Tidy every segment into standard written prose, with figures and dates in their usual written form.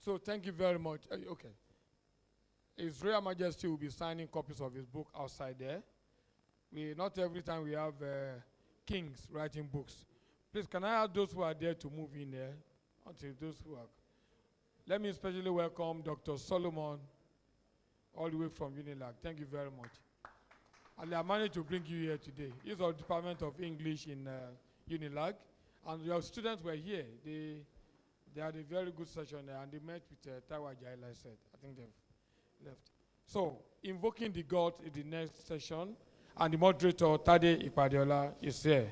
So thank you very much. Okay. His Royal Majesty will be signing copies of his book outside there. Not every time we have kings writing books. Please, can I ask those who are there to move in there until those who are. Let me especially welcome Dr. Solomon, all the way from Unilag. Thank you very much. And I managed to bring you here today. He's of Department of English in Unilag, and your students were here. They had a very good session there, and they met with Taiwa Jai, like I said. I think they've left. So, Invoking the God is the next session, and the moderator, Tade Ipadiola, is here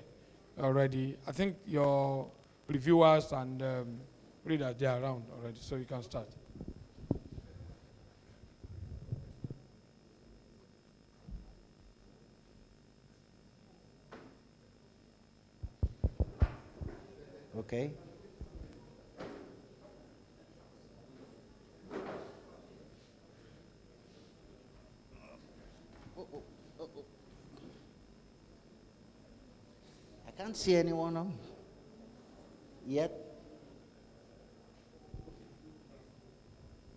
already. I think your reviewers and readers, they are around already, so you can start. Okay. I can't see anyone yet.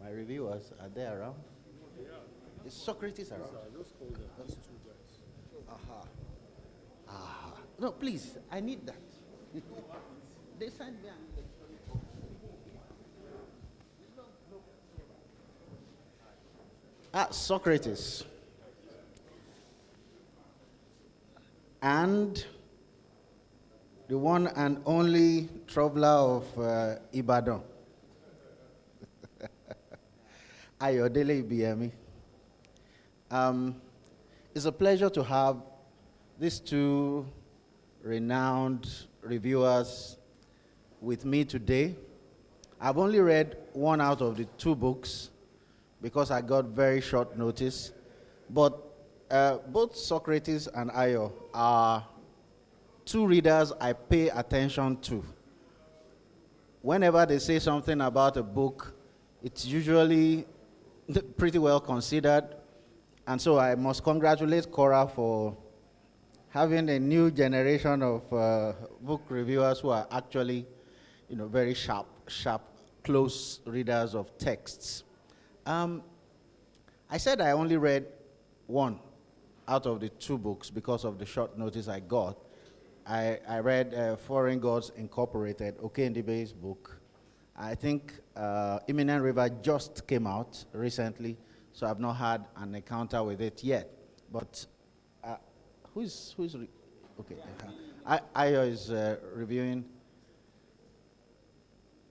My reviewers, are they around? Is Socrates around? Those two guys. Aha. Aha. No, please, I need that. They sent me. Socrates. And the one and only traveler of Ibadan. Ayodele Ibiemi. It's a pleasure to have these two renowned reviewers with me today. I've only read one out of the two books because I got very short notice. But both Socrates and Ayo are two readers I pay attention to. Whenever they say something about a book, it's usually pretty well considered. And so I must congratulate CORA for having a new generation of book reviewers who are actually, very sharp, close readers of texts. I said I only read one out of the two books because of the short notice I got. I read Foreign Gods Incorporated, Okendibe's book. I think Imminent River just came out recently, so I've not had an encounter with it yet. But okay? Ayo is reviewing.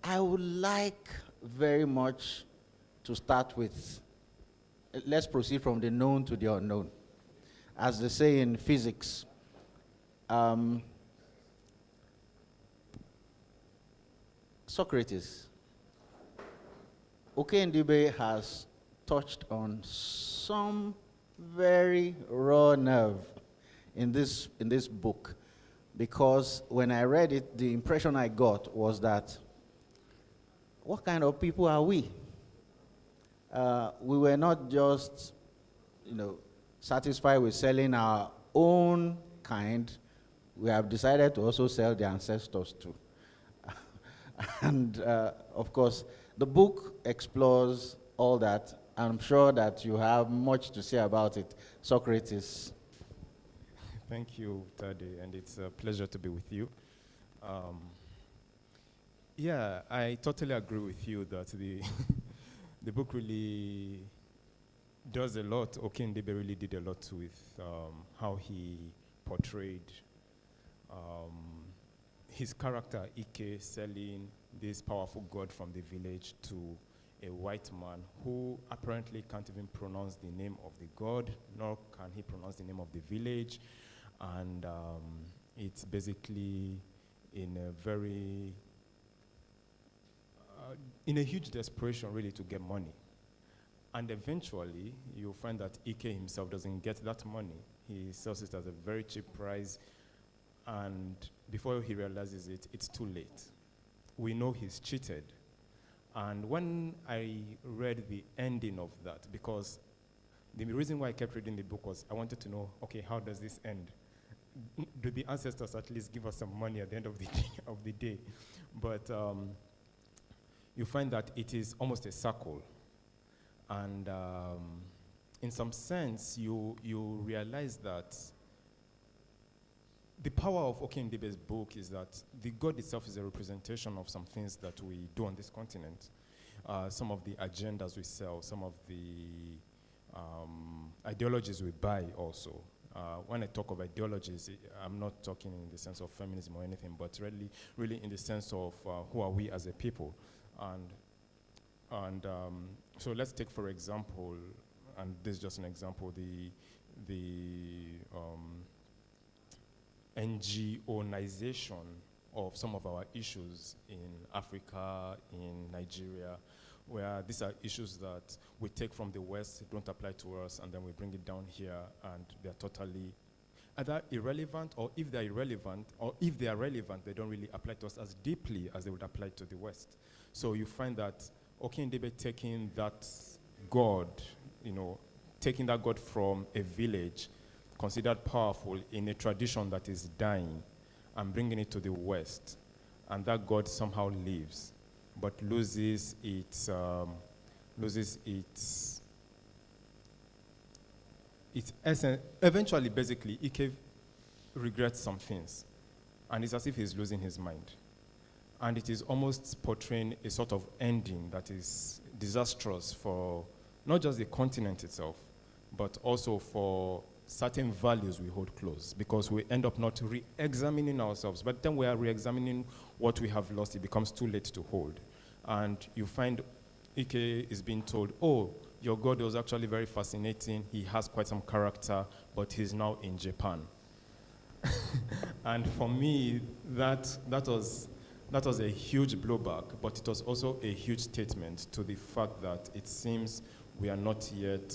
I would like very much to start with, let's proceed from the known to the unknown. As they say in physics, Socrates, Okendibe has touched on some very raw nerve in this book, because when I read it, the impression I got was that, what kind of people are we? We were not just, satisfied with selling our own kind. We have decided to also sell the ancestors too. And of course, the book explores all that. I'm sure that you have much to say about it. Socrates. Thank you, Tade, and it's a pleasure to be with you. Yeah, I totally agree with you that the book really does a lot. Okendibe really did a lot with how he portrayed his character, Ike, selling this powerful god from the village to a white man who apparently can't even pronounce the name of the god, nor can he pronounce the name of the village. And it's basically in a huge desperation really to get money. And eventually you'll find that Ike himself doesn't get that money. He sells it at a very cheap price, and before he realizes it, it's too late. We know he's cheated. And when I read the ending of that, because the reason why I kept reading the book was I wanted to know, okay, how does this end? Do the ancestors at least give us some money at the end of the day? But you find that it is almost a circle. And in some sense, you realize that the power of Okendebe's book is that the God itself is a representation of some things that we do on this continent. Some of the agendas we sell, some of the ideologies we buy also. When I talk of ideologies, I'm not talking in the sense of feminism or anything, but really in the sense of who are we as a people. And so let's take, for example, and this is just an example, the NGOization of some of our issues in Africa, in Nigeria, where these are issues that we take from the West, don't apply to us, and then we bring it down here, and they're totally either irrelevant, or if they're irrelevant, or if they are relevant, they don't really apply to us as deeply as they would apply to the West. So you find that Okindebe taking that God, taking that God from a village considered powerful in a tradition that is dying and bringing it to the West, and that God somehow lives, but loses its essence. Eventually, basically, Ike regrets some things, and it's as if he's losing his mind. And it is almost portraying a sort of ending that is disastrous for not just the continent itself, but also for certain values we hold close, because we end up not re-examining ourselves. But then we are re-examining what we have lost. It becomes too late to hold. And you find Ike is being told, oh, your God was actually very fascinating. He has quite some character, but he's now in Japan. And for me, that was a huge blowback, but it was also a huge statement to the fact that it seems we are not yet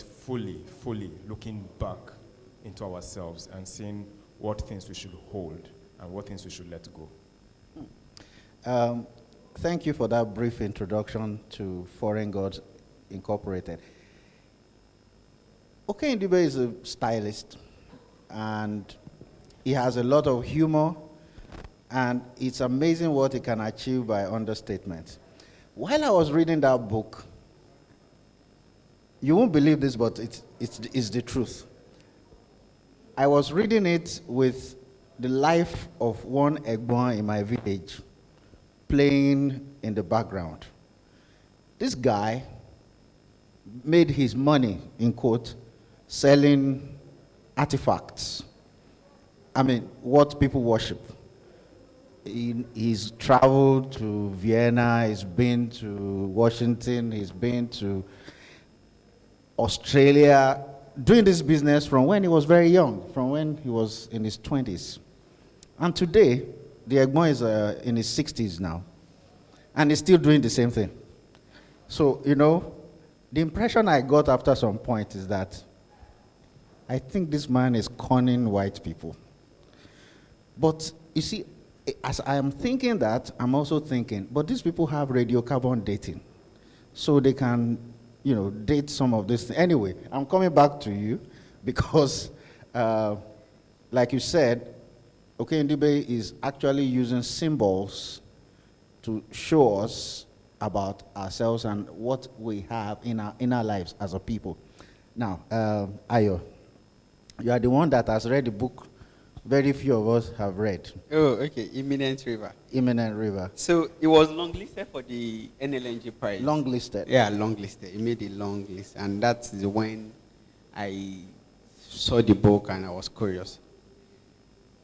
fully looking back into ourselves and seeing what things we should hold and what things we should let go. Thank you for that brief introduction to Foreign Gods Incorporated. Okindebe is a stylist, and he has a lot of humor, and it's amazing what he can achieve by understatement. While I was reading that book, you won't believe this, but it's the truth. I was reading it with the life of one Egbon in my village playing in the background. This guy made his money, in quote, selling artifacts. I mean, what people worship. He's traveled to Vienna, he's been to Washington, he's been to Australia, doing this business from when he was very young, from when he was in his 20s. And today, the Egbon is in his 60s now, and he's still doing the same thing. So, the impression I got after some point is that I think this man is conning white people. But you see, as I am thinking that, I'm also thinking, but these people have radiocarbon dating, so they can, date some of this. Anyway, I'm coming back to you because, like you said, Okindebe is actually using symbols to show us about ourselves and what we have in our lives as a people. Now, Ayo, you are the one that has read the book very few of us have read. Oh, okay. Imminent River. Imminent River. So it was longlisted for the NLNG prize. Longlisted. Yeah, longlisted. It made a long list. And that's when I saw the book and I was curious.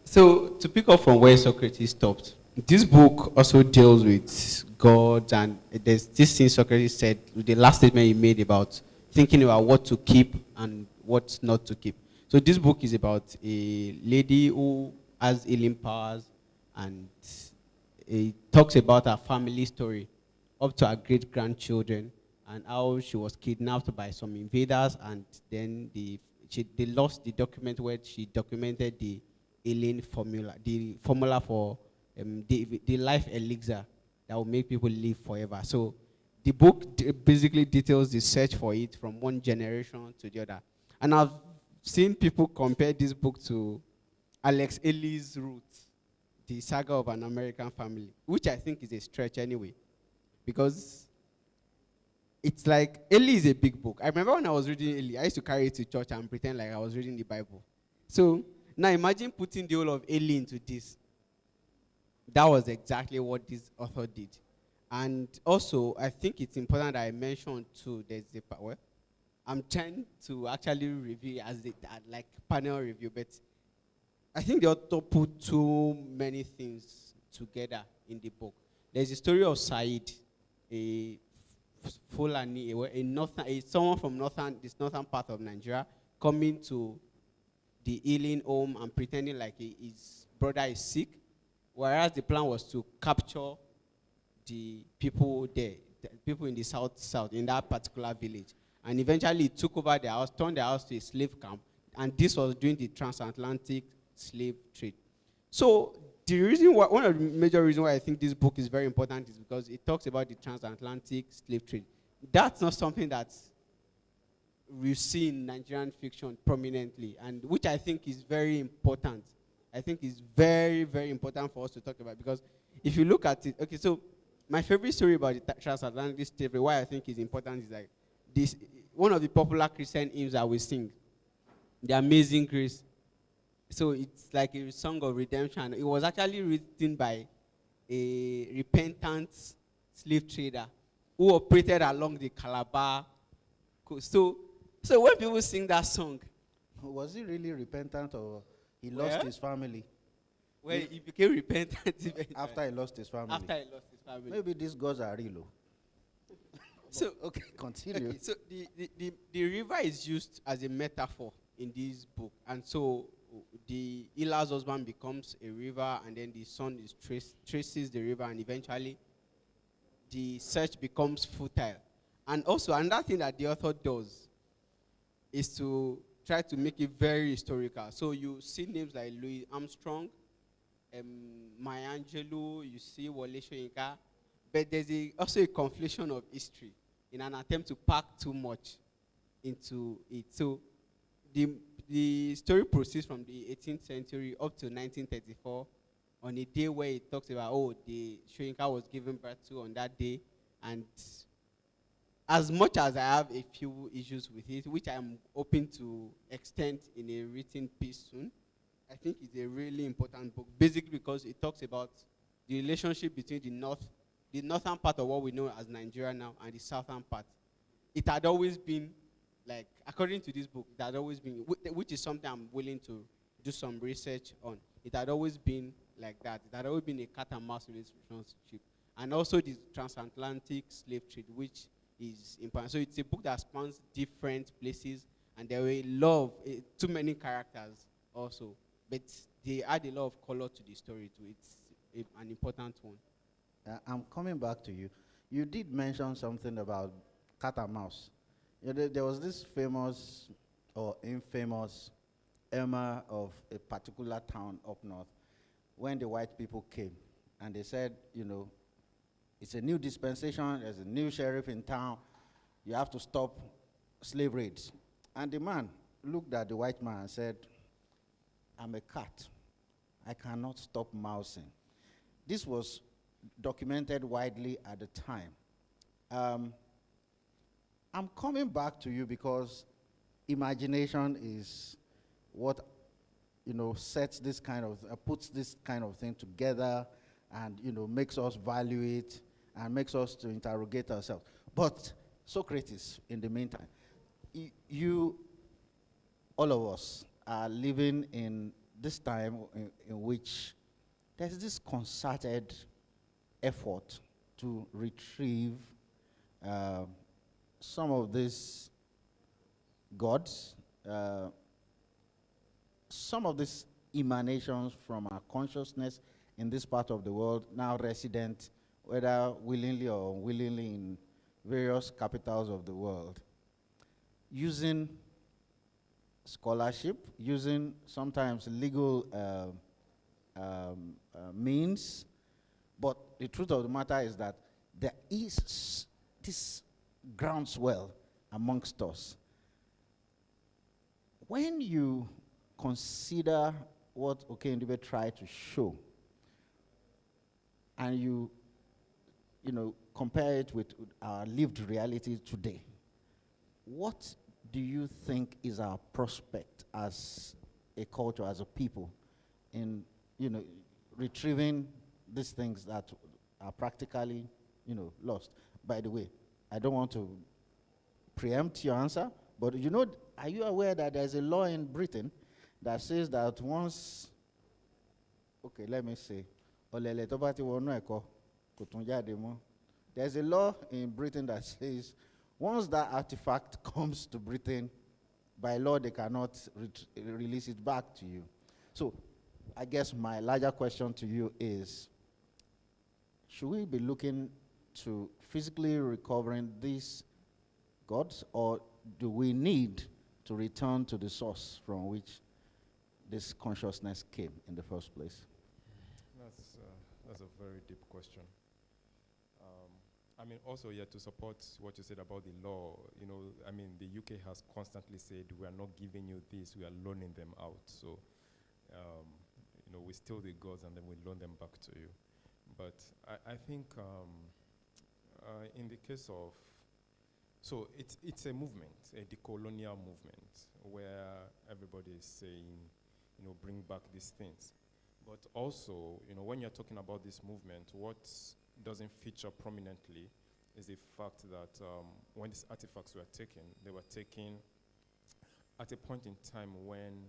So to pick up from where Socrates stopped, this book also deals with God, and there's this thing Socrates said, the last statement he made about thinking about what to keep and what not to keep. So this book is about a lady who has healing powers, and it talks about her family story up to her great-grandchildren and how she was kidnapped by some invaders, and then they lost the document where she documented the healing formula, the formula for the life elixir that will make people live forever. So the book basically details the search for it from one generation to the other. And I've seen people compare this book to Alex Haley's Roots, the saga of an American family, which I think is a stretch anyway, because it's like Eli is a big book. I remember when I was reading Eli, I used to carry it to church and pretend like I was reading the Bible. So now imagine putting the whole of Eli into this. That was exactly what this author did. And also, I think it's important that I mention too, there's a part where I'm trying to actually review as like panel review, but I think the author put too many things together in the book. There's a story of Said, a Fulani, someone from this northern part of Nigeria, coming to the healing home and pretending like his brother is sick, whereas the plan was to capture the people there, the people in the south, in that particular village. And eventually it took over their house, turned their house to a slave camp, and this was during the transatlantic slave trade. So the reason why, one of the major reasons why I think this book is very important is because it talks about the transatlantic slave trade. That's not something that we see in Nigerian fiction prominently, and which I think is very important. I think is very, very important for us to talk about, because if you look at it, okay, so my favorite story about the transatlantic slave trade, why I think is important is like this, one of the popular Christian hymns that we sing, The Amazing Grace. So it's like a song of redemption. It was actually written by a repentant slave trader who operated along the Calabar coast. So when people sing that song, Was he really repentant, or he lost his family? Well, he became repentant After he lost his family. After he lost his family. Maybe these gods are real. So okay, continue. Okay, so the river is used as a metaphor in this book, and so the Elah's husband becomes a river, and then the son traces the river, and eventually the search becomes futile. And also another thing that the author does is to try to make it very historical. So you see names like Louis Armstrong, Maya Angelou, you see Wole Soyinka, but there's also a conflation of history in an attempt to pack too much into it. So the story proceeds from the 18th century up to 1934 on a day where it talks about, the Soyinka was given birth to on that day. And as much as I have a few issues with it, which I'm hoping to extend in a written piece soon, I think it's a really important book, basically because it talks about the relationship between the northern part of what we know as Nigeria now, and the southern part. It had always been, like, according to this book, it had always been, which is something I'm willing to do some research on. It had always been like that. It had always been a cat and mouse relationship. And also the transatlantic slave trade, which is important. So it's a book that spans different places, and there were too many characters also. But they add a lot of color to the story too. It's an important one. I'm coming back to you. You did mention something about cat and mouse. There was this famous or infamous Emma of a particular town up north when the white people came, and they said, it's a new dispensation, there's a new sheriff in town, you have to stop slave raids. And the man looked at the white man and said, I'm a cat. I cannot stop mousing. This was documented widely at the time. I'm coming back to you because imagination is what sets this kind of puts this kind of thing together, and makes us value it and makes us to interrogate ourselves. But Socrates, in the meantime, all of us are living in this time in which there's this concerted effort to retrieve some of these gods, some of these emanations from our consciousness in this part of the world, now resident, whether willingly or unwillingly, in various capitals of the world, using scholarship, using sometimes legal means. But the truth of the matter is that there is this groundswell amongst us. When you consider what Okendube tried to show, and you compare it with our lived reality today, what do you think is our prospect as a culture, as a people, in retrieving these things that are practically lost? By the way, I don't want to preempt your answer, but are you aware that there's a law in Britain that says that once, okay, let me say, there's a law in Britain that says once that artifact comes to Britain, by law they cannot release it back to you. So I guess my larger question to you is, should we be looking to physically recovering these gods, or do we need to return to the source from which this consciousness came in the first place? That's a very deep question. Also, to support what you said about the law, the UK has constantly said, we are not giving you this, we are loaning them out. So, we steal the gods and then we loan them back to you. But I think in the case of, so it's a movement, a decolonial movement, where everybody is saying, bring back these things. But also, when you're talking about this movement, what doesn't feature prominently is the fact that when these artifacts were taken, they were taken at a point in time when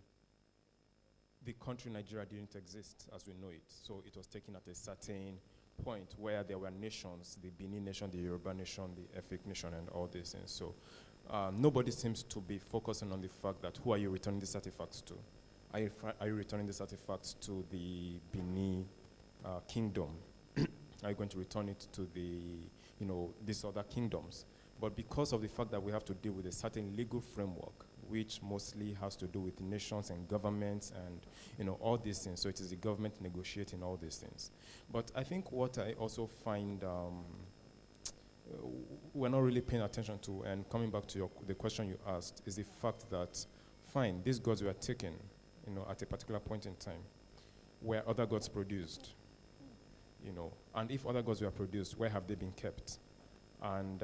the country Nigeria didn't exist as we know it. So it was taken at a certain point where there were nations, the Benin nation, the Yoruba nation, the Efik nation, and all these things. So nobody seems to be focusing on the fact that who are you returning these artifacts to? Are you returning these artifacts to the Benin kingdom? Are you going to return it to these other kingdoms? But because of the fact that we have to deal with a certain legal framework, which mostly has to do with nations and governments and all these things, so it is the government negotiating all these things. But I think what I also find we're not really paying attention to, and coming back to the question you asked, is the fact that, fine, these gods were taken at a particular point in time, where other gods produced, and if other gods were produced, where have they been kept? And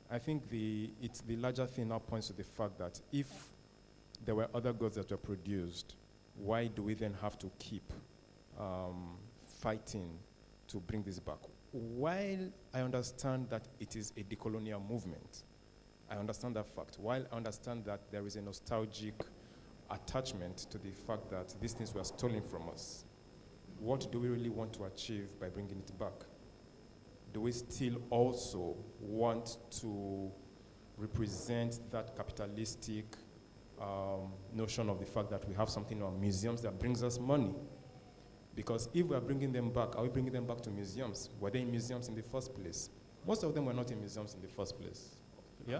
I think the larger thing now points to the fact that if there were other gods that were produced, why do we then have to keep fighting to bring this back? While I understand that it is a decolonial movement, I understand that fact. While I understand that there is a nostalgic attachment to the fact that these things were stolen from us, what do we really want to achieve by bringing it back? Do we still also want to represent that capitalistic notion of the fact that we have something in our museums that brings us money? Because if we are bringing them back, are we bringing them back to museums? Were they in museums in the first place? Most of them were not in museums in the first place. Yeah?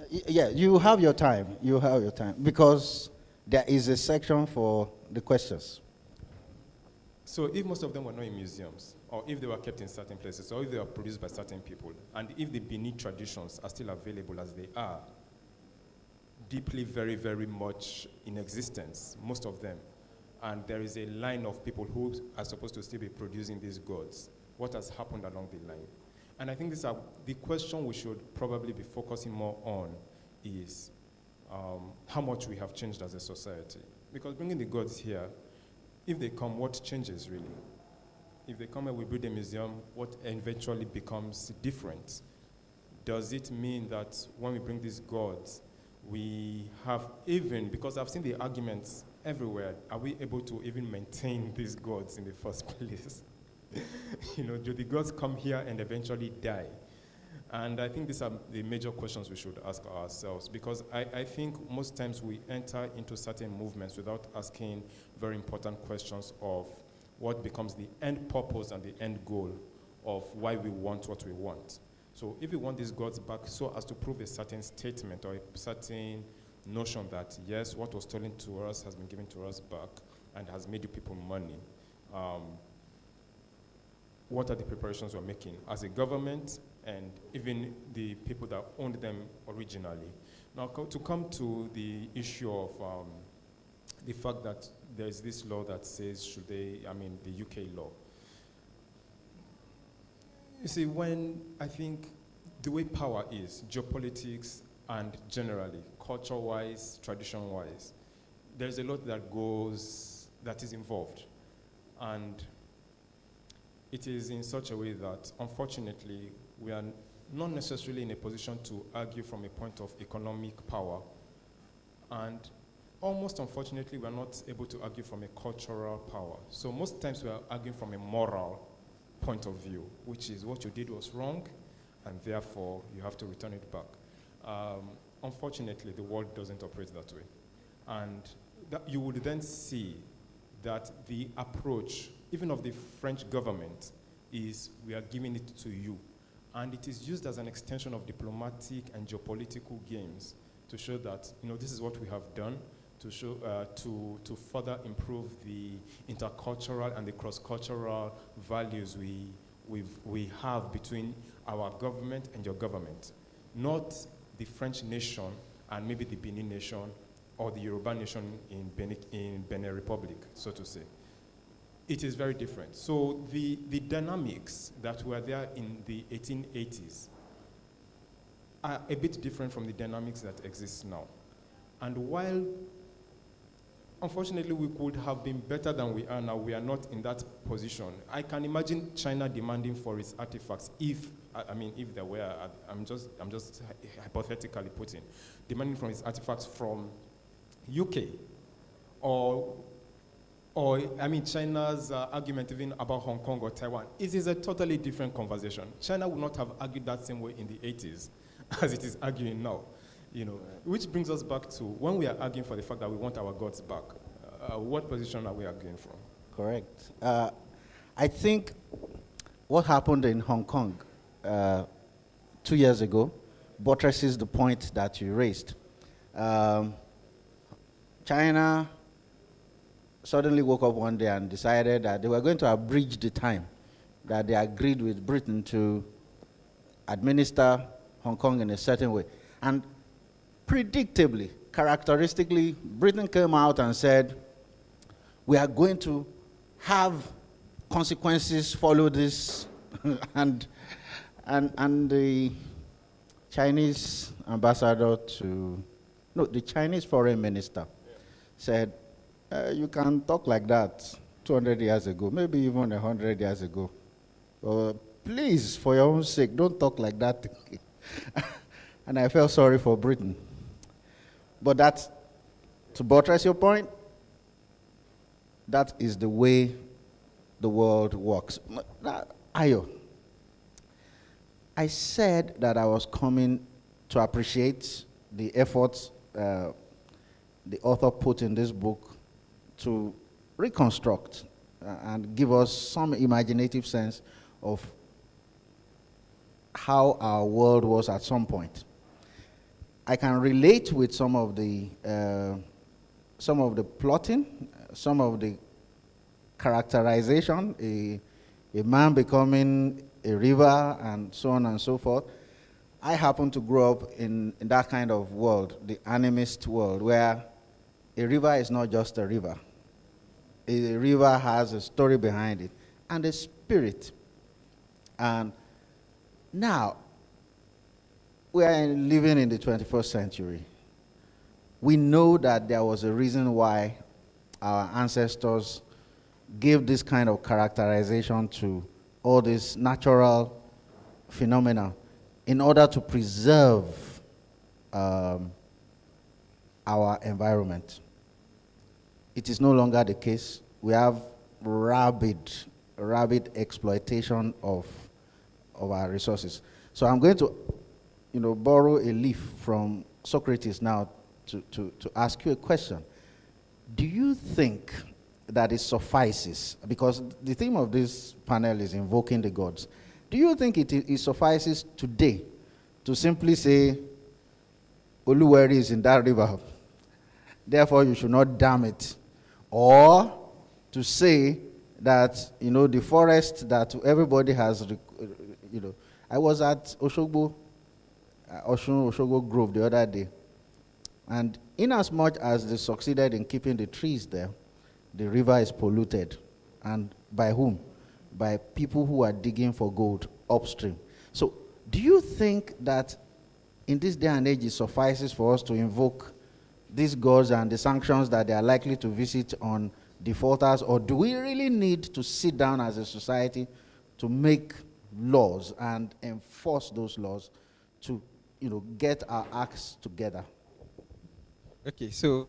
Yeah, you have your time. You have your time. Because there is a section for the questions. So if most of them were not in museums, or if they were kept in certain places, or if they were produced by certain people, and if the Benin traditions are still available as they are, deeply, very, very much in existence, most of them, and there is a line of people who are supposed to still be producing these gods, what has happened along the line? And I think the question we should probably be focusing more on is how much we have changed as a society. Because bringing the gods here, if they come, what changes really? If they come and we build a museum, what eventually becomes different? Does it mean that when we bring these gods, we have even, because I've seen the arguments everywhere, are we able to even maintain these gods in the first place? Do the gods come here and eventually die? And I think these are the major questions we should ask ourselves, because I think most times we enter into certain movements without asking very important questions of what becomes the end purpose and the end goal of why we want what we want. So if we want these gods back so as to prove a certain statement or a certain notion that, yes, what was stolen to us has been given to us back and has made you people money, what are the preparations we're making as a government and even the people that owned them originally? Now, to come to the issue of the fact that there's this law that says should they, the UK law. You see, when I think the way power is, geopolitics and generally, culture-wise, tradition-wise, there's a lot that is involved. And it is in such a way that, unfortunately, we are not necessarily in a position to argue from a point of economic power. And almost unfortunately, we are not able to argue from a cultural power. So most times we are arguing from a moral point of view, which is what you did was wrong, and therefore you have to return it back. Unfortunately, the world doesn't operate that way. And that you would then see that the approach, even of the French government, is we are giving it to you. And it is used as an extension of diplomatic and geopolitical games to show that, this is what we have done, to show, to further improve the intercultural and the cross-cultural values we have between our government and your government. Not the French nation and maybe the Benin nation or the Yoruba nation in Benin Republic, so to say. It is very different. So the dynamics that were there in the 1880s are a bit different from the dynamics that exist now. And while, unfortunately, we could have been better than we are now, we are not in that position. I can imagine China demanding for its artifacts if there were, I'm just hypothetically putting, demanding from its artifacts from UK or China's argument even about Hong Kong or Taiwan. It is a totally different conversation. China would not have argued that same way in the 80s as it is arguing now. Which brings us back to when we are arguing for the fact that we want our gods back. What position are we arguing from? Correct. I think what happened in Hong Kong 2 years ago buttresses the point that you raised. China suddenly woke up one day and decided that they were going to abridge the time that they agreed with Britain to administer Hong Kong in a certain way. And predictably, characteristically, Britain came out and said, we are going to have consequences follow this. and the Chinese ambassador the Chinese foreign minister said, you can talk like that 200 years ago, maybe even 100 years ago. Please, for your own sake, don't talk like that. And I felt sorry for Britain. But that's, to buttress your point, that is the way the world works. Ayo, I said that I was coming to appreciate the efforts the author put in this book to reconstruct and give us some imaginative sense of how our world was at some point. I can relate with some of the plotting, some of the characterization, a man becoming a river and so on and so forth. I happen to grow up in that kind of world, the animist world, where a river is not just a river. A river has a story behind it and a spirit. And now, we are living in the 21st century. We know that there was a reason why our ancestors gave this kind of characterization to all these natural phenomena in order to preserve our environment. It is no longer the case. We have rabid exploitation of our resources. So I'm going to borrow a leaf from Socrates now to ask you a question. Do you think that it suffices, because the theme of this panel is invoking the gods, do you think it suffices today to simply say, Oluweri is in that river, therefore you should not dam it? Or to say that, the forest that everybody has, I was at Oshogbo Grove the other day. And inasmuch as they succeeded in keeping the trees there, the river is polluted. And by whom? By people who are digging for gold upstream. So do you think that in this day and age it suffices for us to invoke these gods and the sanctions that they are likely to visit on defaulters, or do we really need to sit down as a society to make laws and enforce those laws to, get our acts together? Okay, so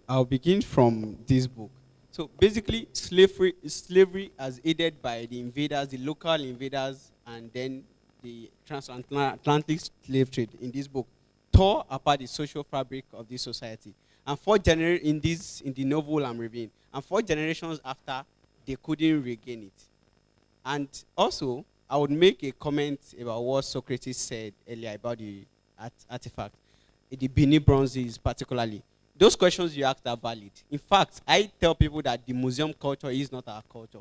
I'll begin from this book. So basically, slavery as aided by the invaders, the local invaders, and then the transatlantic slave trade in this book tore apart the social fabric of this society. And in the novel I'm reviewing, and 4 generations after, they couldn't regain it. And also, I would make a comment about what Socrates said earlier about the artifact, the Bini bronzes particularly. Those questions you asked are valid. In fact, I tell people that the museum culture is not our culture.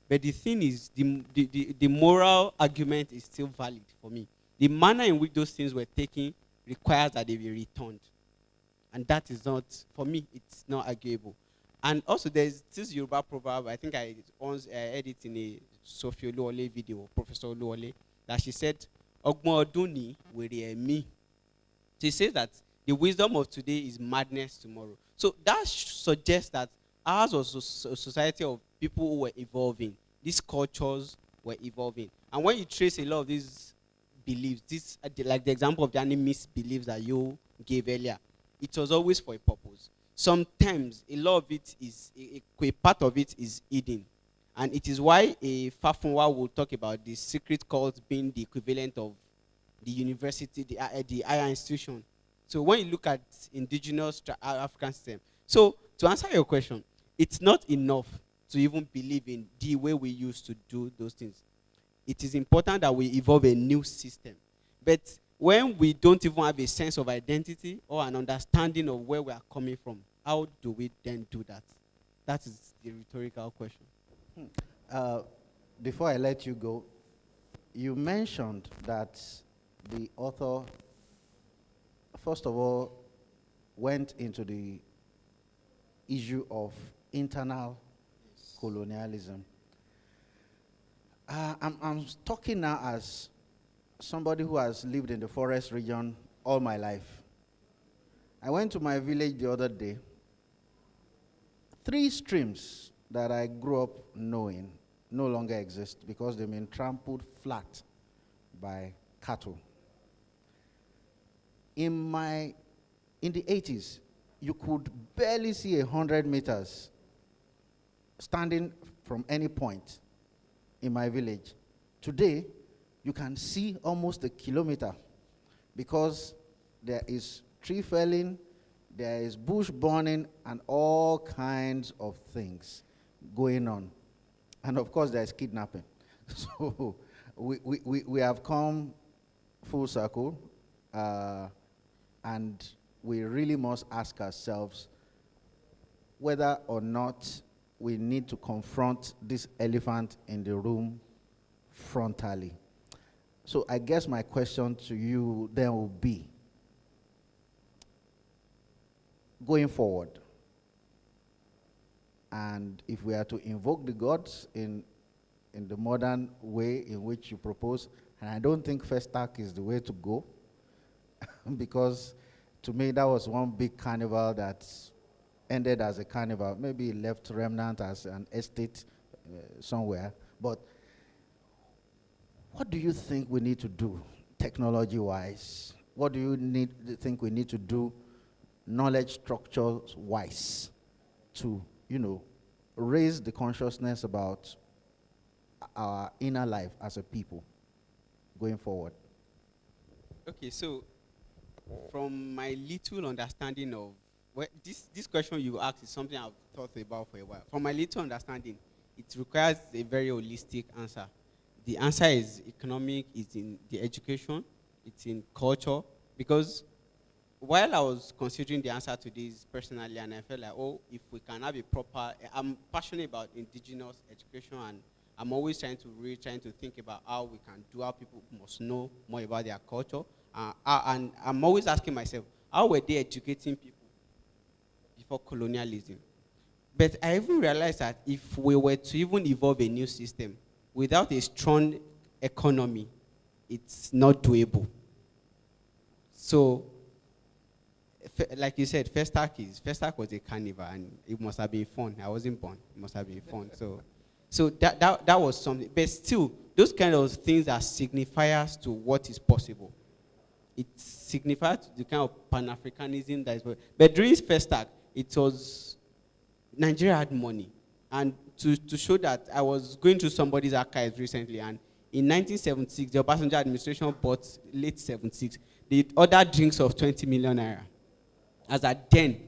But the thing is, the moral argument is still valid for me. The manner in which those things were taken requires that they be returned. And that is not, for me, it's not arguable. And also, there's this Yoruba proverb, I think I once heard it in a Sophie Oluwole video, Professor Oluwole, that she said, "Ogbon odun ni were emi." She says that the wisdom of today is madness tomorrow. So that suggests that ours was a society of people who were evolving. These cultures were evolving. And when you trace a lot of these beliefs, like the example of the animist beliefs that you gave earlier, it was always for a purpose. Sometimes a lot of it is, a part of it is hidden. And it is why a Fafunwa will talk about the secret cult being the equivalent of the university, the higher institution. So when you look at indigenous African system, so to answer your question, it's not enough to even believe in the way we used to do those things. It is important that we evolve a new system. But when we don't even have a sense of identity or an understanding of where we are coming from, how do we then do that? That is the rhetorical question. Before I let you go, you mentioned that the author, first of all, went into the issue of internal colonialism. I'm talking now as somebody who has lived in the forest region all my life. I went to my village the other day. 3 streams that I grew up knowing no longer exist because they've been trampled flat by cattle. In the 80s, you could barely see 100 meters standing from any point in my village. Today, you can see almost a kilometer because there is tree felling, there is bush burning, and all kinds of things going on. And of course, there is kidnapping. So we have come full circle, and we really must ask ourselves whether or not we need to confront this elephant in the room frontally. So I guess my question to you then will be, going forward, and if we are to invoke the gods in the modern way in which you propose, and I don't think Festac is the way to go, because to me that was one big carnival that ended as a carnival, maybe left remnant as an estate somewhere. But what do you think we need to do technology-wise? What do you think we need to do knowledge structures-wise to, raise the consciousness about our inner life as a people going forward? Okay, so from my little understanding of, this question you asked is something I've thought about for a while. From my little understanding, it requires a very holistic answer. The answer is economic, it's in the education, it's in culture, because while I was considering the answer to this personally, and I felt like, if we can have a proper, I'm passionate about indigenous education, and I'm always trying to think about how we can do, how people must know more about their culture. And I'm always asking myself, How were they educating people before colonialism? But I even realized that if we were to even evolve a new system without a strong economy, it's not doable. So, like you said, Festac was a carnival, and it must have been fun. I wasn't born. It must have been fun. So that was something. But still, those kind of things are signifiers to what is possible. It signifies the kind of Pan-Africanism that is. But during Festac, it was Nigeria had money, and to show that, I was going through somebody's archives recently, and in 1976, the Obasanjo administration bought, late 76, the other drinks of 20 million naira. As at then,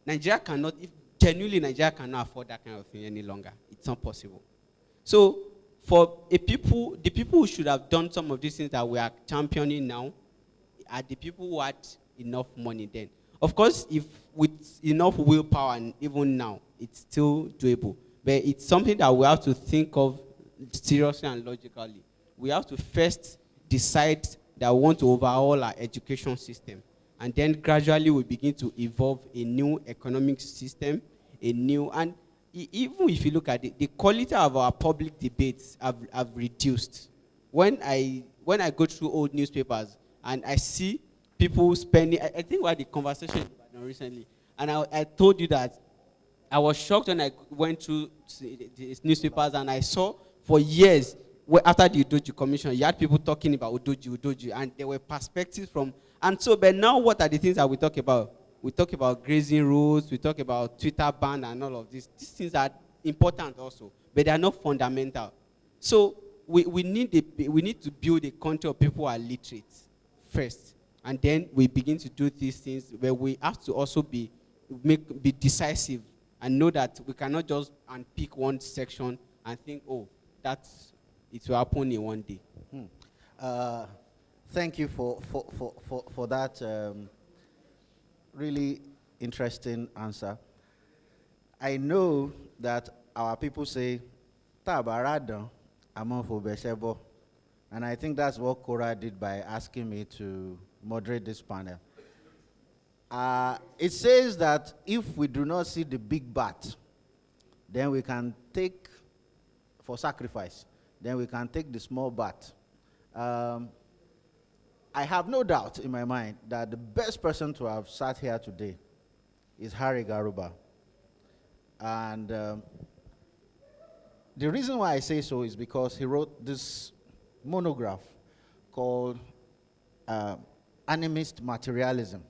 Nigeria cannot, if genuinely Nigeria cannot afford that kind of thing any longer. It's not possible. So for the people who should have done some of these things that we are championing now are the people who had enough money then. Of course, if with enough willpower, and even now, it's still doable. But it's something that we have to think of seriously and logically. We have to first decide that we want to overhaul our education system. And then gradually we begin to evolve a new economic system, and even if you look at it, the quality of our public debates have reduced. When I go through old newspapers and I see people spending, I think we had a conversation recently, and I told you that I was shocked when I went through these newspapers and I saw for years, after the Udoji Commission, you had people talking about Udoji, and there were perspectives from, and so, but now what are the things that we talk about? We talk about grazing rules, we talk about Twitter ban and all of this. These things are important also, but they are not fundamental. So we need to build a country of people who are literate first, and then we begin to do these things where we have to also be decisive and know that we cannot just unpick one section and think, oh, it will happen in one day. Thank you for that really interesting answer. I know that our people say, "Tabarada, amon beshebo," and I think that's what CORA did by asking me to moderate this panel. It says that if we do not see the big bat, then we can take, for sacrifice, then we can take the small bat. I have no doubt in my mind that the best person to have sat here today is Harry Garuba. And the reason why I say so is because he wrote this monograph called Animist Materialism.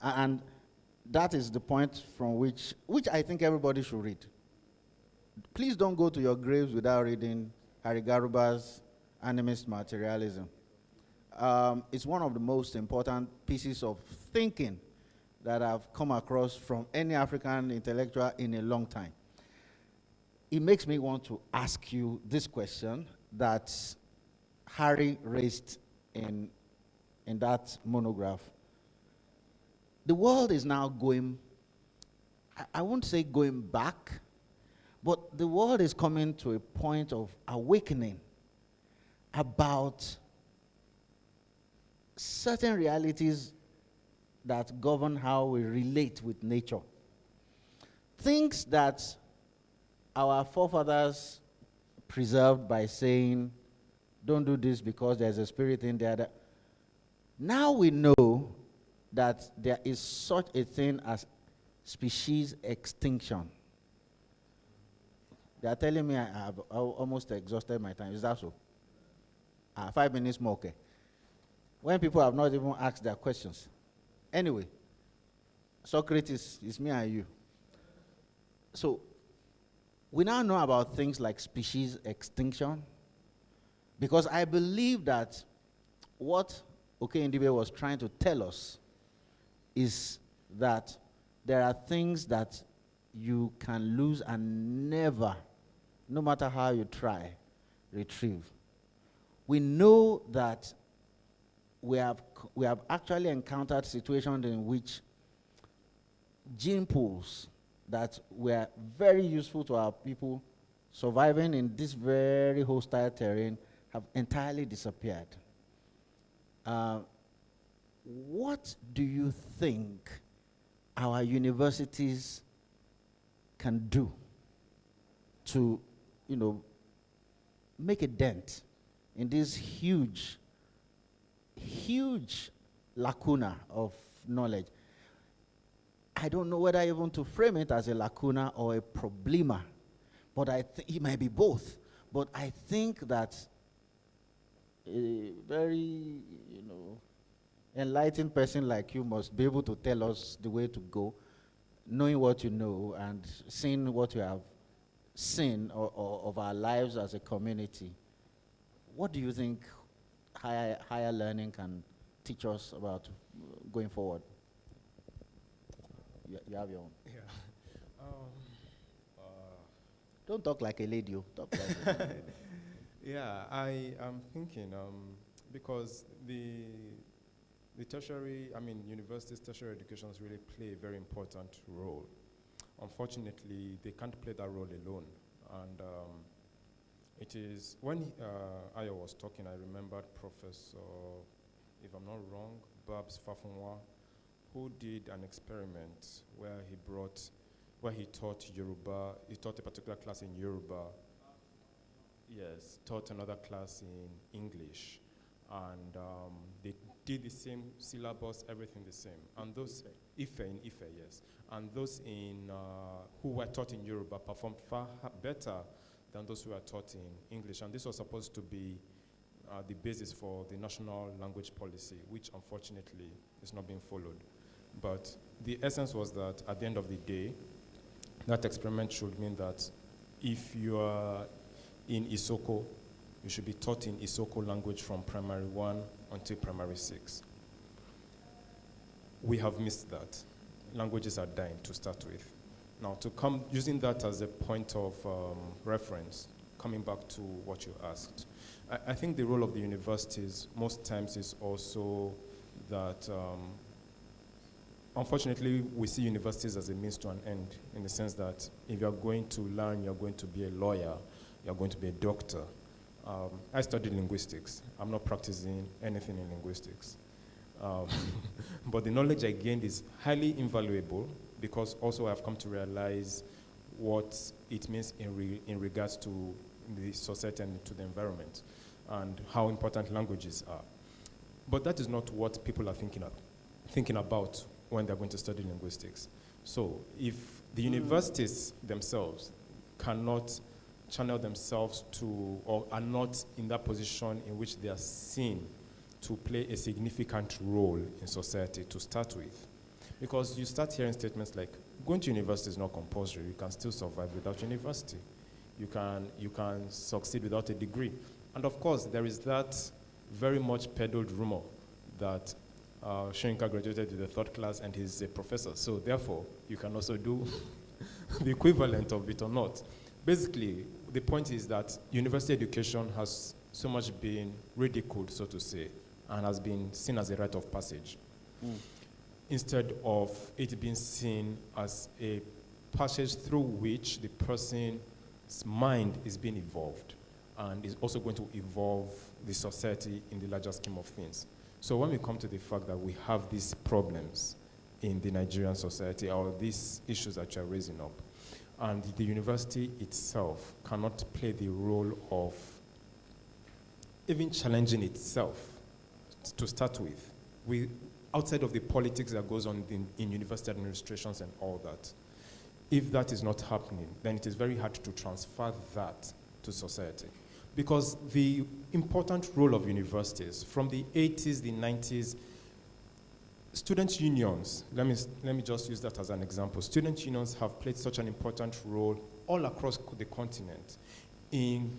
And that is the point from which I think everybody should read. Please don't go to your graves without reading Harry Garuba's Animist Materialism. It's one of the most important pieces of thinking that I've come across from any African intellectual in a long time. It makes me want to ask you this question that Harry raised in that monograph. The world is now going, I won't say going back, but the world is coming to a point of awakening about certain realities that govern how we relate with nature. Things that our forefathers preserved by saying, don't do this because there's a spirit in there. Now we know that there is such a thing as species extinction. They are telling me I have almost exhausted my time. Is that so? 5 minutes more, okay. When people have not even asked their questions. Anyway, Socrates, it's me and you. So, we now know about things like species extinction, because I believe that what Okeindibe was trying to tell us is that there are things that you can lose and never, no matter how you try, retrieve. We know that we have actually encountered situations in which gene pools that were very useful to our people surviving in this very hostile terrain have entirely disappeared. what do you think our universities can do to, make a dent in this huge lacuna of knowledge? I don't know whether even to frame it as a lacuna or a problema, but it might be both. But I think that a very, enlightened person like you must be able to tell us the way to go, knowing what you know and seeing what you have seen of our lives as a community. What do you think higher learning can teach us about going forward? You have your own. Yeah. Don't talk like a lady. Talk like a lady. Yeah, I am thinking because the universities, tertiary educations really play a very important role. Unfortunately, they can't play that role alone. And it is, when Ayo was talking, I remembered Professor, if I'm not wrong, Babs Fafunwa, who did an experiment where he taught Yoruba, he taught a particular class in Yoruba, yes, taught another class in English, and they did the same syllabus, everything the same. And those, Ife, yes, and those who were taught in Yoruba performed far better than those who were taught in English. And this was supposed to be the basis for the national language policy, which unfortunately is not being followed. But the essence was that at the end of the day, that experiment should mean that if you are in Isoko, you should be taught in Isoko language from primary 1 until primary 6. We have missed that. Languages are dying to start with. Now, using that as a point of reference, coming back to what you asked, I think the role of the universities most times is also that unfortunately, we see universities as a means to an end, in the sense that if you're going to learn, you're going to be a lawyer, you're going to be a doctor. I studied linguistics. I'm not practicing anything in linguistics. But the knowledge I gained is highly invaluable, because also I've come to realize what it means in regards to the society and to the environment, and how important languages are. But that is not what people are thinking about when they're going to study linguistics. So if the universities themselves cannot channel themselves to, or are not in that position in which they are seen to play a significant role in society to start with, because you start hearing statements like, going to university is not compulsory, you can still survive without university. You can succeed without a degree. And of course, there is that very much peddled rumor that Shinka graduated with the 3rd class and he's a professor. So therefore, you can also do the equivalent of it or not. Basically, the point is that university education has so much been ridiculed, so to say, and has been seen as a rite of passage, instead of it being seen as a passage through which the person's mind is being evolved and is also going to evolve the society in the larger scheme of things. So when we come to the fact that we have these problems in the Nigerian society, or these issues that you're raising up, and the university itself cannot play the role of even challenging itself to start with, outside of the politics that goes on in university administrations and all that. If that is not happening, then it is very hard to transfer that to society. Because the important role of universities, from the 80s, the 90s, student unions, let me just use that as an example. Student unions have played such an important role all across the continent in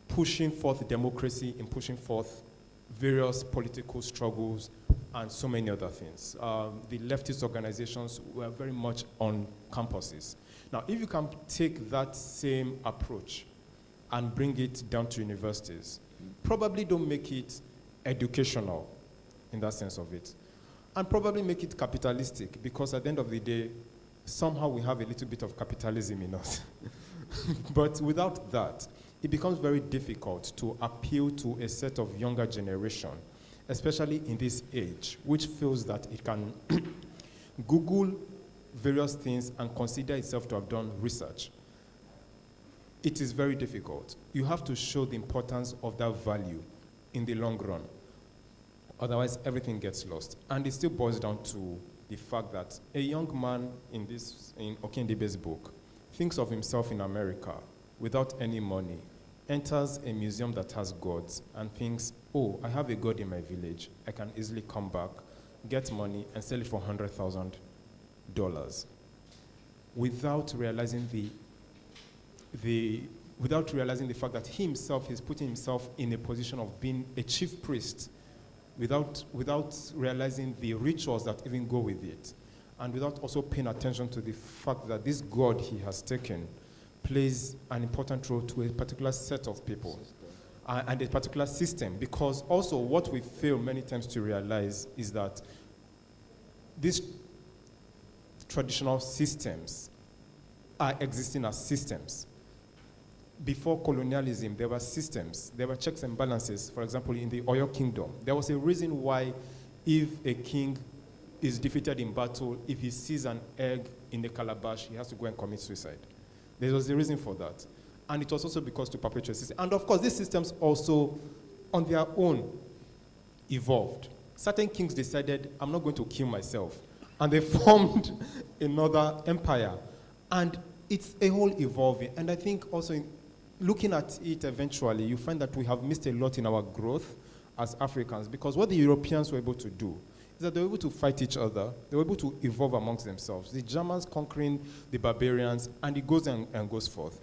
pushing forth democracy, in pushing forth various political struggles, and so many other things. The leftist organizations were very much on campuses. Now, if you can take that same approach and bring it down to universities, probably don't make it educational in that sense of it, and probably make it capitalistic, because at the end of the day, somehow we have a little bit of capitalism in us. But without that, it becomes very difficult to appeal to a set of younger generation especially in this age, which feels that it can Google various things and consider itself to have done research. It is very difficult. You have to show the importance of that value in the long run. Otherwise, everything gets lost. And it still boils down to the fact that a young man in Okendibe's book thinks of himself in America without any money, enters a museum that has gods, and thinks, oh, I have a god in my village. I can easily come back, get money, and sell it for $100,000 without realizing without realizing the fact that he himself is putting himself in a position of being a chief priest without realizing the rituals that even go with it, and without also paying attention to the fact that this God he has taken plays an important role to a particular set of people and a particular system. Because also what we fail many times to realize is that these traditional systems are existing as systems. Before colonialism, there were systems, there were checks and balances. For example, in the Oyo Kingdom, there was a reason why if a king is defeated in battle, if he sees an egg in the calabash, he has to go and commit suicide. There was a reason for that. And it was also because to perpetuate system. And of course, these systems also, on their own, evolved. Certain kings decided, I'm not going to kill myself. And they formed another empire. And it's a whole evolving. And I think also looking at it eventually, you find that we have missed a lot in our growth as Africans, because what the Europeans were able to do is that they were able to fight each other, they were able to evolve amongst themselves. The Germans conquering the barbarians, and it goes and goes forth.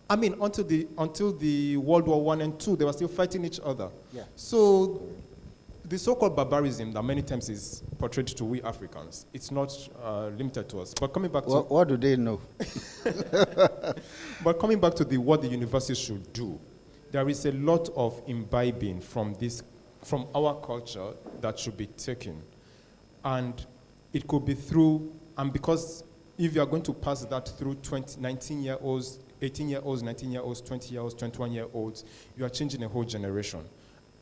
I mean, until the World War I and II, they were still fighting each other. Yeah. So the so-called barbarism that many times is portrayed to we Africans, it's not limited to us. But coming back to... What do they know? But coming back to what the universities should do, there is a lot of imbibing from our culture that should be taken. And it could be through, and because if you are going to pass that through 19-year-olds, 18-year-olds, 19-year-olds, 20-year-olds, 21-year-olds, you are changing a whole generation.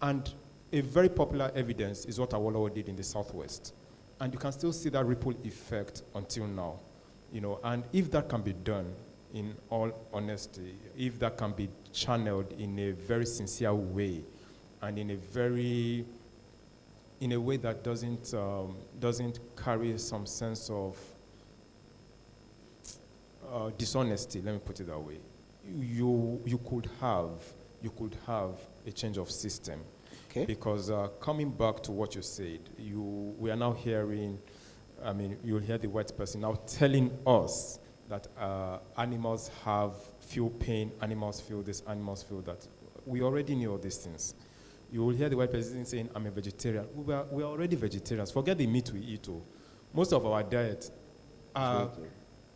And a very popular evidence is what Awolowo did in the Southwest. And you can still see that ripple effect until now. And if that can be done, in all honesty, if that can be channeled in a very sincere way, and in a way that doesn't carry some sense of dishonesty, let me put it that way, you could have a change of system. Okay. Because coming back to what you said, we are now hearing, you'll hear the white person now telling us that animals feel pain, animals feel this, animals feel that. We already knew all these things. You will hear the white person saying, I'm a vegetarian. We are already vegetarians. Forget the meat we eat. Most of our diet are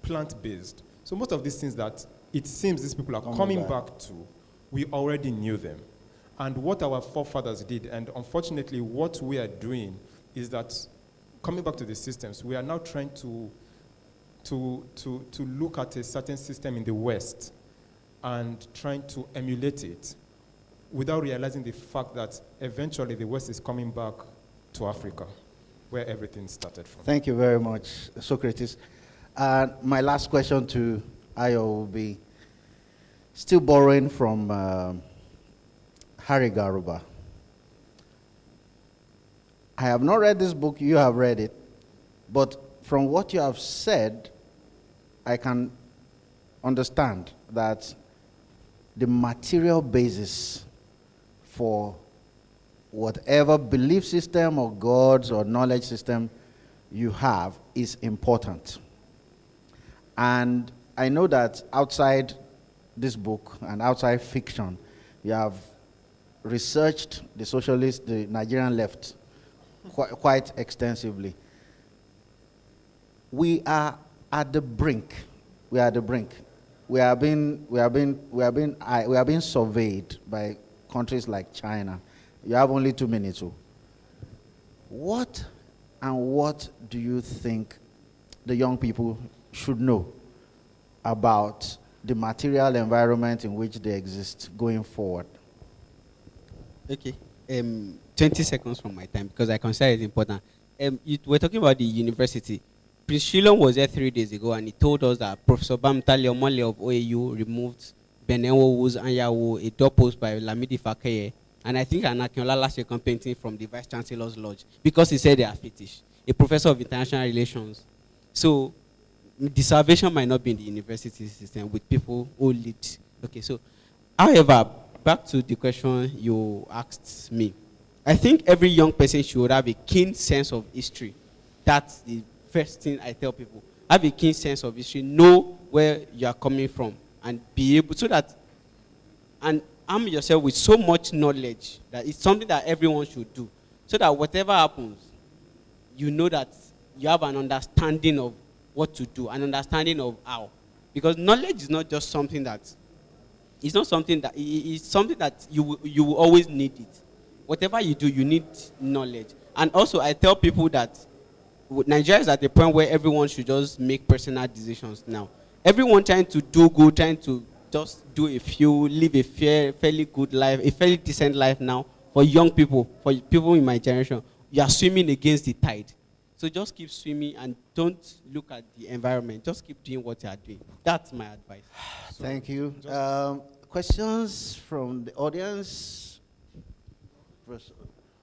plant-based. So most of these things that it seems these people are coming back to, we already knew them. And what our forefathers did, and unfortunately what we are doing, is that coming back to the systems, we are now trying to look at a certain system in the West and trying to emulate it without realizing the fact that eventually the West is coming back to Africa, where everything started from. Thank you very much, Socrates. My last question to Ayo will be, still borrowing from Harry Garuba. I have not read this book, you have read it, but from what you have said, I can understand that the material basis for whatever belief system or gods or knowledge system you have is important. And I know that outside this book and outside fiction, you have researched the socialist, the Nigerian left quite extensively. We are at the brink. We are at the brink. We are being surveyed by countries like China. You have only 2 minutes. What do you think the young people should know about the material environment in which they exist going forward? Okay. 20 seconds from my time because I consider it important. We're talking about the university. Prince Shillong was there 3 days ago, and he told us that Professor Bamtali Omole of OAU removed Benewo Wuz Anyawo, a doorpost by Lamidi Fakeye, and I think Anakiola last year painting from the Vice Chancellor's Lodge because he said they are fetish. A professor of international relations. So the salvation might not be in the university system with people who lead. Okay, so however, back to the question you asked me. I think every young person should have a keen sense of history. That's the first thing I tell people. Have a keen sense of history, know where you are coming from, and be able so that, and arm yourself with so much knowledge that it's something that everyone should do. So that whatever happens, you know that you have an understanding of what to do, an understanding of how. Because knowledge is not just something that, it's not something that, it's something that you will always need it. Whatever you do, you need knowledge. And also, I tell people that Nigeria is at the point where everyone should just make personal decisions now. Everyone trying to do good, trying to just do a few, live a fairly good life, a fairly decent life now for young people, for people in my generation. You are swimming against the tide. So just keep swimming and don't look at the environment. Just keep doing what you are doing. That's my advice. Thank you. Questions from the audience?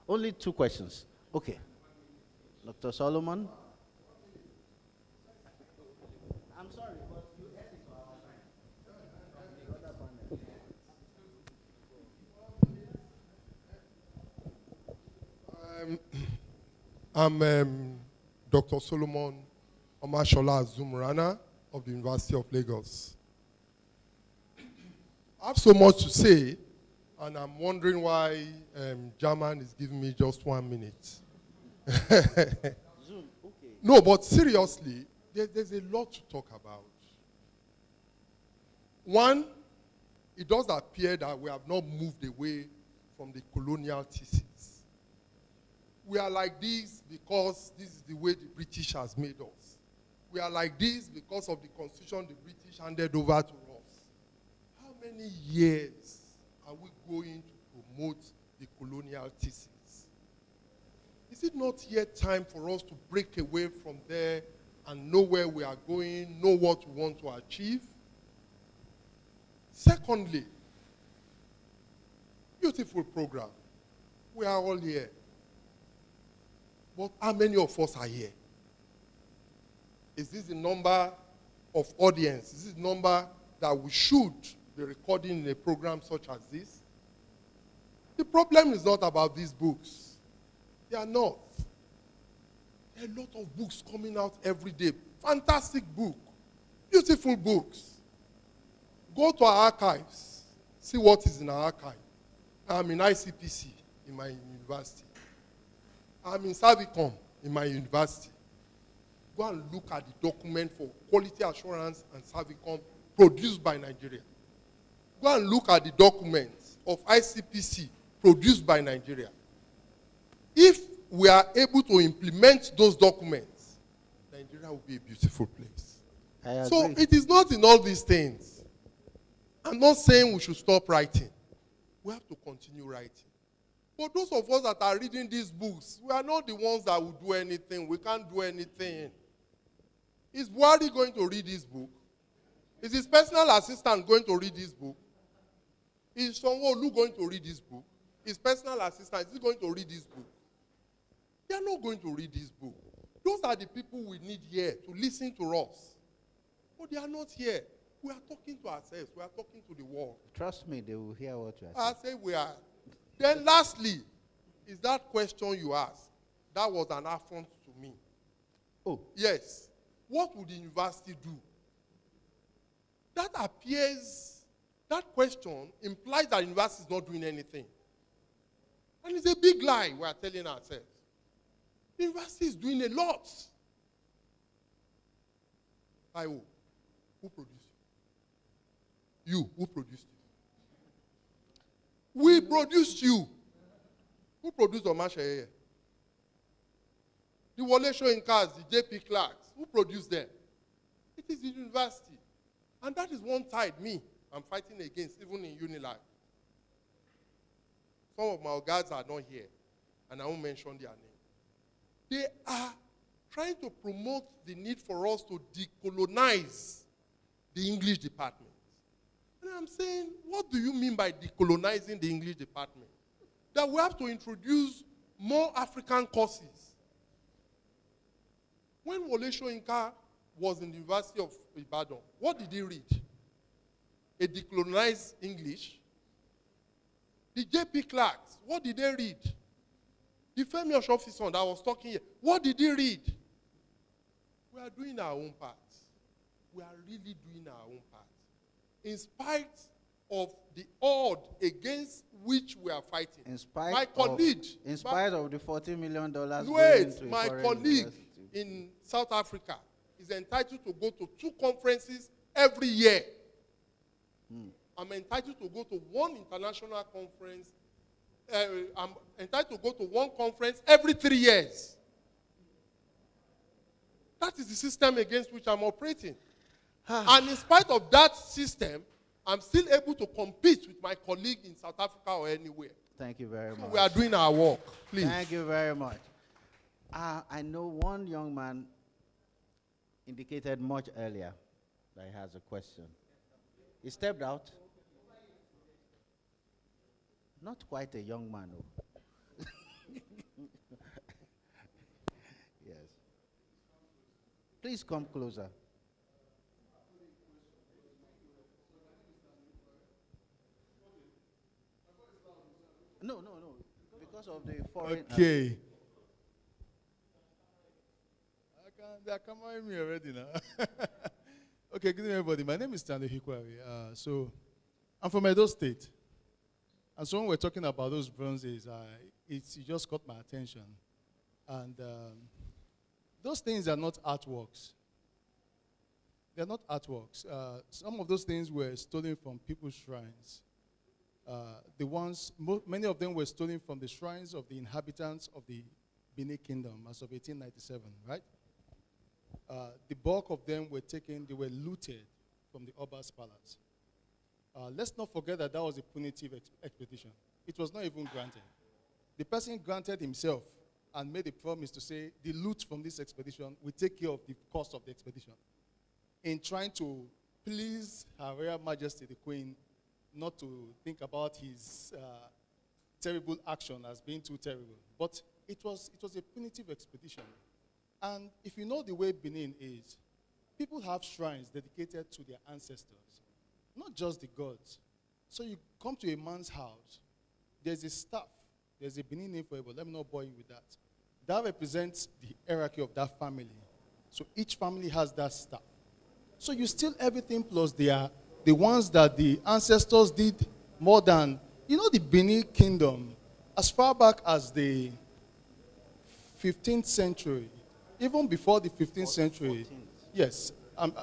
Only 2 questions. Okay. Dr. Solomon? I'm sorry, but you had it for our I'm Dr. Solomon Omashola Azumrana of the University of Lagos. I have so much to say, and I'm wondering why German is giving me just 1 minute. Zoom, okay. No, but seriously, there's a lot to talk about. One, it does appear that we have not moved away from the colonial thesis. We are like this because this is the way the British has made us. We are like this because of the constitution the British handed over to us. How many years are we going to promote the colonial thesis? Is it not yet time for us to break away from there and know where we are going, know what we want to achieve? Secondly, beautiful program. We are all here. But how many of us are here? Is this the number of audience? Is this the number that we should be recording in a program such as this? The problem is not about these books. They are not. There are a lot of books coming out every day. Fantastic book. Beautiful books. Go to our archives. See what is in our archive. I'm in ICPC in my university. I'm in Savicom in my university. Go and look at the document for quality assurance and Savicom produced by Nigeria. Go and look at the documents of ICPC produced by Nigeria. If we are able to implement those documents, Nigeria will be a beautiful place. So it is not in all these things. I'm not saying we should stop writing. We have to continue writing. But those of us that are reading these books, we are not the ones that will do anything. We can't do anything. Is Buhari going to read this book? Is his personal assistant going to read this book? Is Sanwo-Olu going to read this book? His personal assistant, is he going to read this book? They are not going to read this book. Those are the people we need here to listen to us. But they are not here. We are talking to ourselves. We are talking to the world. Trust me, they will hear what you are I saying. say we are. Then lastly, is that question you asked. That was an affront to me. Oh. Yes. What would the university do? That appears, that question implies that the university is not doing anything. And it's a big lie we are telling ourselves. The university is doing a lot. By who? Who produced you? You, who produced you? We produced you. Who produced Omasheye? The Wole Soyinkas, the JP Clarks, who produced them? It is the university. And that is one tide I'm fighting against, even in Unilife. some of my guys are not here, and I won't mention their name. They are trying to promote the need for us to decolonize the English department. And I'm saying, what do you mean by decolonizing the English department? That we have to introduce more African courses. When Wole Soyinka was in the University of Ibadan, what did he read? A decolonized English. The J.P. Clarks, what did they read? The Femi Oshofison that was talking here, what did he read? We are doing our own part. We are really doing our own part. In spite of the odd against which we are fighting. In spite my colleague, in spite of the $40 million wait, to a my foreign colleague university. in South Africa is entitled to go to 2 conferences every year. I'm entitled to go to 1 international conference. I'm entitled to go to 1 conference every 3 years. That is the system against which I'm operating. And in spite of that system, I'm still able to compete with my colleague in South Africa or anywhere. Thank you very much. We are doing our work, please. Thank you very much. I know one young man indicated much earlier that he has a question. He stepped out. Not quite a young man, though. Yes. Please come closer. No. Because of the foreign. Okay. They're coming me already now. Okay, good evening, everybody. My name is Stanley Hikwari. So, I'm from Edo State. And so when we're talking about those bronzes, it just caught my attention. And those things are not artworks. They're not artworks. Some of those things were stolen from people's shrines. Many of them were stolen from the shrines of the inhabitants of the Benin Kingdom as of 1897, right? The bulk of them were taken, they were looted from the Oba's palace. Let's not forget that was a punitive expedition. It was not even granted. The person granted himself and made a promise to say, the loot from this expedition will take care of the cost of the expedition. In trying to please Her Royal Majesty the Queen, not to think about his terrible action as being too terrible. But it was a punitive expedition. And if you know the way Benin is, people have shrines dedicated to their ancestors, not just the gods. So you come to a man's house, there's a staff, there's a Benin name for it, but let me not bore you with that. That represents the hierarchy of that family. So each family has that staff. So you steal everything plus the ones that the ancestors did more than, the Benin Kingdom, as far back as the 15th century, even before the 15th century, 14th. Yes.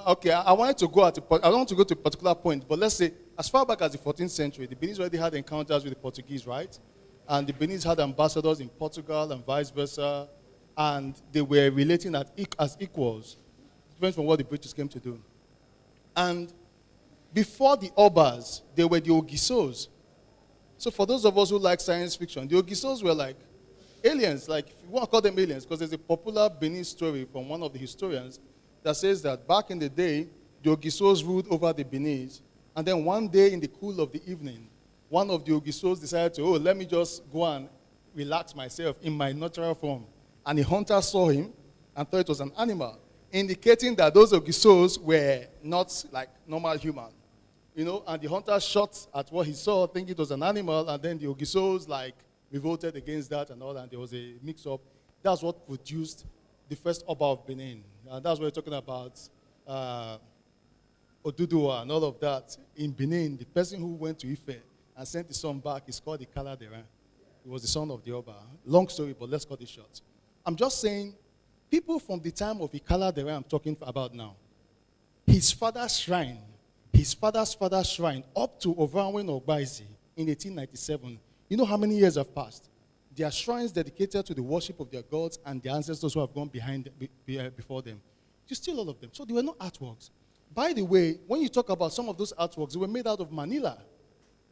Okay, I wanted to go I don't want to go to a particular point, but let's say, as far back as the 14th century, the Beninese already had encounters with the Portuguese, right? And the Beninese had ambassadors in Portugal and vice versa, and they were relating as equals, different from what the British came to do. And before the Obas, they were the Ogisos. So for those of us who like science fiction, the Ogisos were like aliens, like, if you want to call them aliens, because there's a popular Benin story from one of the historians that says that back in the day, the Ogisos ruled over the Beninese, and then one day in the cool of the evening, one of the Ogisos decided to, let me just go and relax myself in my natural form. And the hunter saw him and thought it was an animal, indicating that those Ogisos were not like normal human. And the hunter shot at what he saw, thinking it was an animal, and then the Ogisos revolted against that and all, and there was a mix-up. That's what produced the first Oba of Benin. And that's what we're talking about, Oduduwa and all of that. In Benin, the person who went to Ife and sent his son back is called the Kaladeran. He was the son of the Oba. Long story, but let's cut it short. I'm just saying, people from the time of Ikaladeran I'm talking about now, his father's shrine, his father's shrine, up to Ovranwen Ogbaisi in 1897, you know how many years have passed? There are shrines dedicated to the worship of their gods and their ancestors who have gone before them. You steal all of them. So they were not artworks. By the way, when you talk about some of those artworks, they were made out of Manila.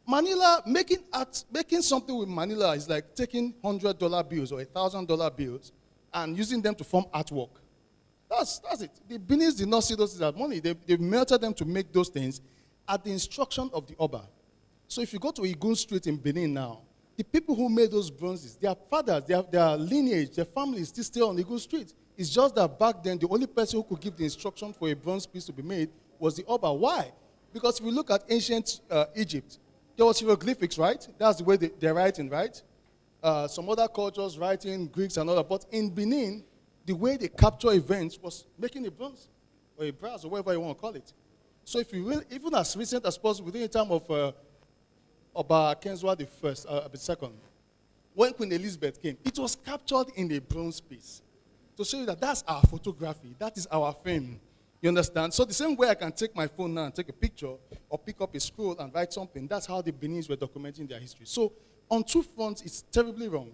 Manila, making something with Manila is like taking $100 bills or $1,000 bills and using them to form artwork. That's it. The Beninese did not see those as money. They melted them to make those things at the instruction of the Oba. So if you go to Igun Street in Benin now, the people who made those bronzes, their fathers, their lineage, their families still stay on Igun Street. It's just that back then, the only person who could give the instruction for a bronze piece to be made was the Oba. Why? Because if we look at ancient Egypt, there was hieroglyphics, right? That's the way they're writing, right? Some other cultures writing, Greeks and all that. But in Benin, the way they capture events was making a bronze or a brass or whatever you want to call it. So if you will, even as recent as possible, within the time of Oba Kenzwa the second, when Queen Elizabeth came, it was captured in a bronze piece to show you that that's our photography, that is our fame. You understand? So the same way I can take my phone now and take a picture or pick up a scroll and write something, that's how the Beninese were documenting their history. So on two fronts, it's terribly wrong.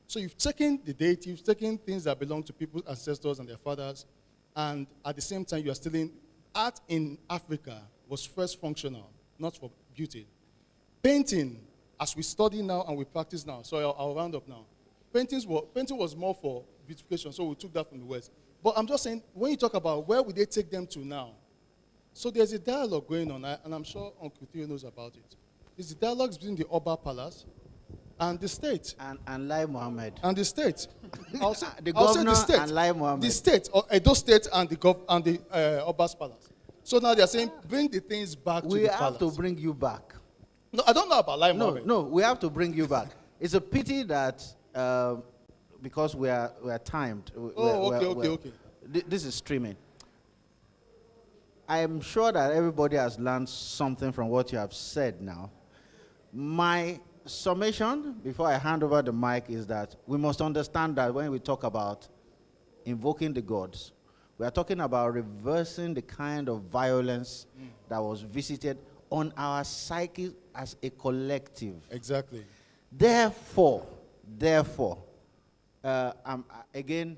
So you've taken the deity, you've taken things that belong to people's ancestors and their fathers, and at the same time you are stealing. Art in Africa was first functional, not for beauty. Painting, as we study now and we practice now, so I'll round up now. Painting was more for beautification, so we took that from the West. But I'm just saying, when you talk about where would they take them to now, so there's a dialogue going on, and I'm sure Uncle Theo knows about it. It's the dialogues between the Oba Palace and the state. And Lai Mohammed. And the state. I'll say The the governor state. and Lai Mohammed. The state, or Edo State and the Oba's Palace. So now they're saying, bring the things back to We the have palace. to bring you back. No, I don't know about Lai Mohammed. No, we have to bring you back. It's a pity that because we are timed. Okay. This is streaming. I am sure that everybody has learned something from what you have said now. My summation, before I hand over the mic, is that we must understand that when we talk about invoking the gods, we are talking about reversing the kind of violence that was visited on our psyche as a collective. Exactly. Therefore, I'm again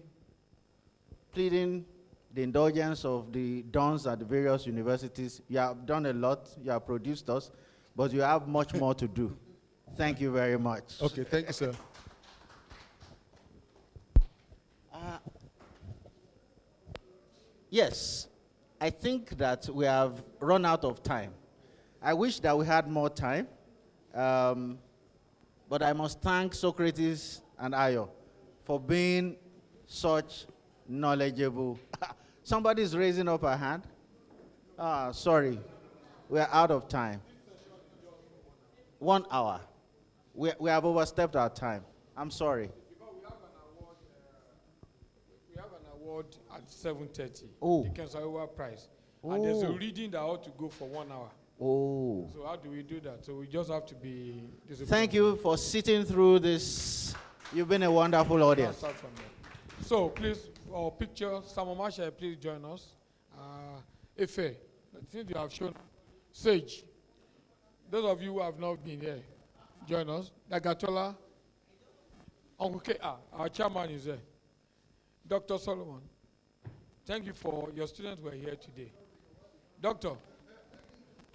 pleading the indulgence of the dons at the various universities. You have done a lot, you have produced us, but you have much more to do. Thank you very much. Okay, thank you, sir. Yes, I think that we have run out of time. I wish that we had more time, but I must thank Socrates and Ayo for being such knowledgeable. Somebody's raising up a hand. Sorry, we are out of time. 1 hour. We have overstepped our time. I'm sorry. We have an award at 7:30. Oh. The Kensawa Prize. And there's a reading that ought to go for 1 hour. Oh. So how do we do that? So we just have to be disciplined. Thank you for sitting through this. You've been a wonderful audience. Start from there. So please, our picture, Samomasha, please join us. Ife, since you have shown Sage, those of you who have not been here, join us. Dagatola, Uncle K, our chairman is there. Dr. Solomon, thank you for your students were here today. Doctor,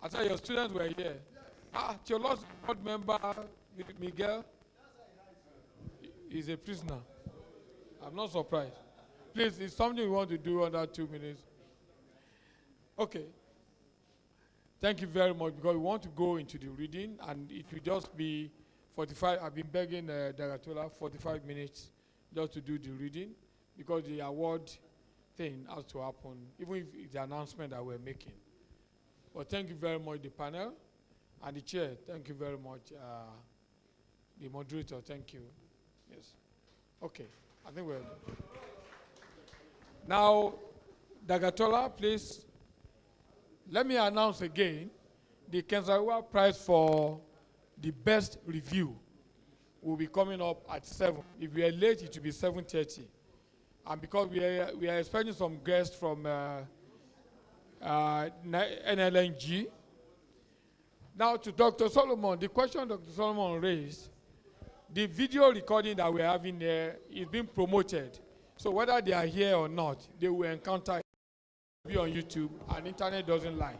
I said your students were here. Your last board member, Miguel, is a prisoner. I'm not surprised. Please, it's something we want to do under 2 minutes. Okay. Thank you very much, because we want to go into the reading, and it will just be 45. I've been begging Dagatola 45 minutes just to do the reading, because the award thing has to happen, even if it's the announcement that we're making. But thank you very much, the panel, and the chair. Thank you very much, the moderator. Thank you. Yes. Okay. I think we're now, Dagatola, please. Let me announce again the Kensawa Prize for the best review will be coming up at 7. If we are late, it will be 7:30. And because we are expecting some guests from NLNG. Now to Dr. Solomon, the question Dr. Solomon raised, the video recording that we're having there is being promoted. So whether they are here or not, they will encounter it. Be on YouTube, and internet doesn't lie.